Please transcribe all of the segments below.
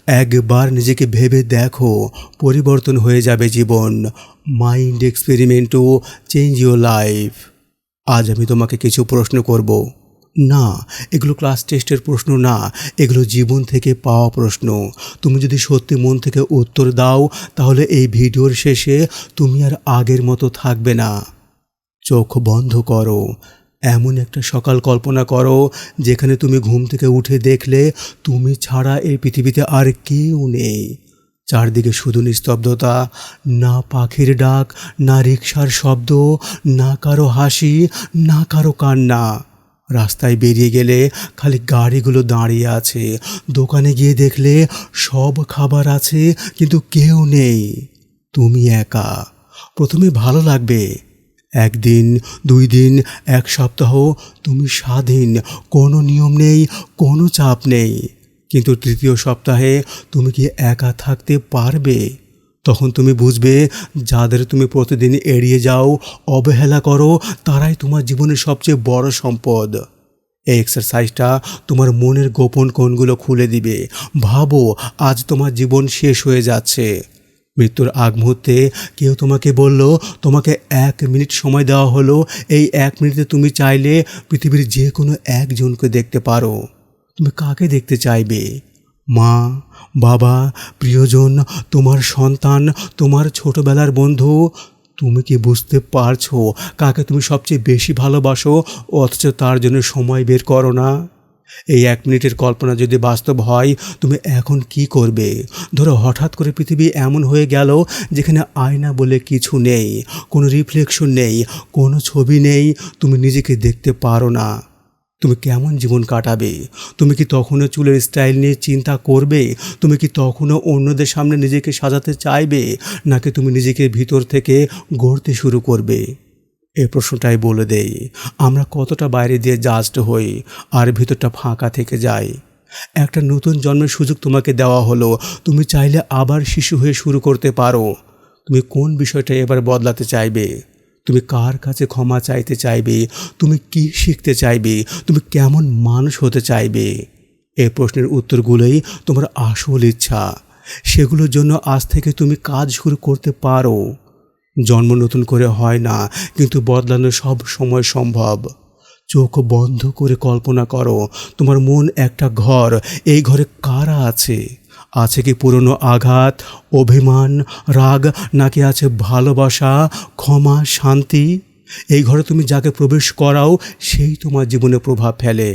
একবার নিজেকে ভেবে দেখো, পরিবর্তন হয়ে যাবে জীবন। Mind experiment to change your life. আজ আমি তোমাকে কিছু প্রশ্ন করব। না, এগুলো ক্লাস টেস্টের প্রশ্ন না, এগুলো জীবন থেকে পাওয়া প্রশ্ন। তুমি যদি সত্যি মন থেকে উত্তর দাও, তাহলে এই ভিডিওর শেষে তুমি আর আগের মতো থাকবে না। চোখ বন্ধ করো। এমন একটা সকাল কল্পনা করো যেখানে তুমি ঘুম থেকে উঠে দেখলে তুমি ছাড়া এই পৃথিবীতে আর কেউ নেই। চারদিকে শুধু নিস্তব্ধতা, না পাখির ডাক, না রিকশার শব্দ, না কারো হাসি, না কারো কান্না। রাস্তায় বেরিয়ে গেলে খালি গাড়িগুলো দাঁড়িয়ে আছে। দোকানে গিয়ে দেখলে সব খাবার আছে কিন্তু কেউ নেই। তুমি একা। প্রথমে ভালো লাগবে, একদিন, 2 দিন, 1 সপ্তাহ তুমি স্বাধীন, কোনো নিয়ম নেই, কোনো চাপ নেই। কিন্তু তৃতীয় সপ্তাহে তুমি কি একা থাকতে পারবে? তখন তুমি বুঝবে যাদের তুমি প্রতিদিন এড়িয়ে যাও, অবহেলা করো, তারাই তোমার জীবনের সবচেয়ে বড় সম্পদ। এই এক্সারসাইজটা তোমার মনের গোপন কোণগুলো খুলে দিবে। ভাবো, আজ তোমার জীবন শেষ হয়ে যাচ্ছে। মৃত্যুর আগ মুহূর্তে কেউ তোমাকে বলল, তোমাকে 1 মিনিট সময় দেওয়া হলো। এই 1 মিনিটে তুমি চাইলে পৃথিবীর যে কোনো একজনকে দেখতে পারো। তুমি কাকে দেখতে চাইবে? মা, বাবা, প্রিয়জন, তোমার সন্তান, তোমার ছোটবেলার বন্ধু? তুমি কি বুঝতে পারছো কাকে তুমি সবচেয়ে বেশি ভালোবাসো, অথচ তার জন্য সময় বের করো না? এই 1 মিনিটের কল্পনা যদি বাস্তব হয়, তুমি এখন কি করবে? ধরো হঠাৎ করে পৃথিবী এমন হয়ে গেল যেখানে আয়না বলে কিছু নেই, কোনো রিফ্লেকশন নেই, কোনো ছবি নেই, তুমি নিজেকে দেখতে পারো না। তুমি কেমন জীবন কাটাবে? তুমি কি তখনও চুলের স্টাইল নিয়ে চিন্তা করবে? তুমি কি তখনও অন্যদের সামনে নিজেকে সাজাতে চাইবে, নাকি তুমি নিজেকে ভিতর থেকে গড়তে শুরু করবে? এই প্রশ্নটাই বলে দেই, আমরা কতটা বাইরে দিয়ে জাজড হই আর ভিতরটা ফাঁকা থেকে যায়। একটা নতুন জন্মের সুযোগ তোমাকে দেওয়া হলো। তুমি চাইলে আবার শিশু হয়ে শুরু করতে পারো। তুমি কোন বিষয়টা এবার বদলাতে চাইবে? তুমি কার কাছে ক্ষমা চাইতে চাইবে? তুমি কি শিখতে চাইবে? তুমি কেমন মানুষ হতে চাইবে? এই প্রশ্নের উত্তরগুলোই তোমার আসল ইচ্ছা। সেগুলোর জন্য আজ থেকে তুমি কাজ শুরু করতে পারো। জন্ম নতুন করে হয় না, কিন্তু বদলানো সব সময় সম্ভব। চোখ বন্ধ করে কল্পনা করো, তোমার মন একটা ঘর। এই ঘরে কারা আছে? আছে কি পুরনো আঘাত, অভিমান, রাগ, নাকি আছে ভালোবাসা, ক্ষমা, শান্তি? এই ঘরে তুমি যাকে প্রবেশ করাও সেই তোমার জীবনে প্রভাব ফেলে।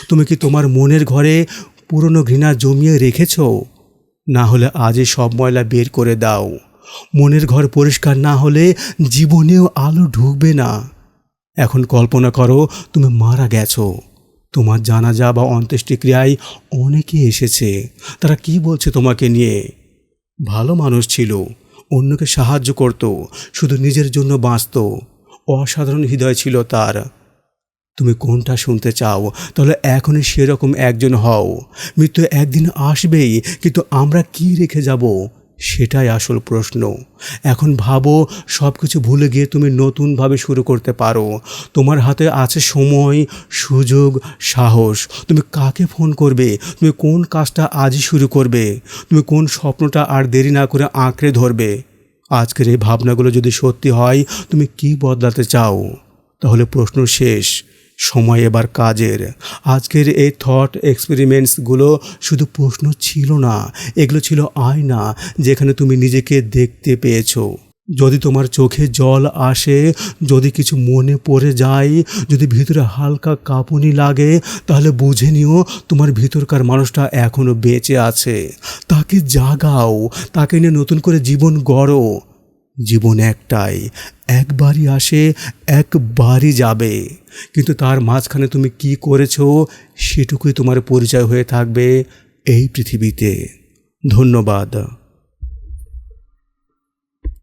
তুমি কি তোমার মনের ঘরে পুরনো ঘৃণা জমিয়ে রেখেছো? না হলে আজই সব ময়লা বের করে দাও। মনের ঘর পরিষ্কার না হলে জীবনেও আলো ঢুকবে না। এখন কল্পনা করো তুমি মারা গেছো। তোমার জানাজা বা অন্ত্যেষ্টিক্রিয়ায় অনেকে এসেছে। তারা কি বলছে তোমাকে নিয়ে? ভালো মানুষ ছিল, অন্যকে সাহায্য করত, শুধু নিজের জন্য বাঁচত। অসাধারণ হৃদয় ছিল তার। তুমি কোনটা শুনতে চাও? তাহলে এখনই সেরকম একজন হও। মৃত্যু একদিন আসবেই, কিন্তু আমরা কি রেখে যাব সেটাই আসল প্রশ্ন। এখন ভাবো, সব কিছু ভুলে গিয়ে তুমি নতুনভাবে শুরু করতে পারো। তোমার হাতে আছে সময়, সুযোগ, সাহস। তুমি কাকে ফোন করবে? তুমি কোন কাজটা আজই শুরু করবে? তুমি কোন স্বপ্নটা আর দেরি না করে আঁকড়ে ধরবে? আজকের এই ভাবনাগুলো যদি সত্যি হয়, তুমি কি বদলাতে চাও? তাহলে প্রশ্ন শেষ, সময় এবার কাজের। আজকের এই থট এক্সপেরিমেন্টসগুলো শুধু প্রশ্ন ছিল না, এগুলো ছিল আয়না যেখানে তুমি নিজেকে দেখতে পেয়েছো। যদি তোমার চোখে জল আসে, যদি কিছু মনে পড়ে যায়, যদি ভিতরে হালকা কাঁপুনি লাগে, তাহলে বুঝে নিও তোমার ভিতরকার মানুষটা এখনও বেঁচে আছে। তাকে জাগাও, তাকে নিয়ে নতুন করে জীবন গড়ো। জীবন একটাই, একবারই আসে, একবারই যাবে। কিন্তু তার মাঝখানে তুমি কি করেছো সেটুকুই তোমার পরিচয় হয়ে থাকবে এই পৃথিবীতে। ধন্যবাদ।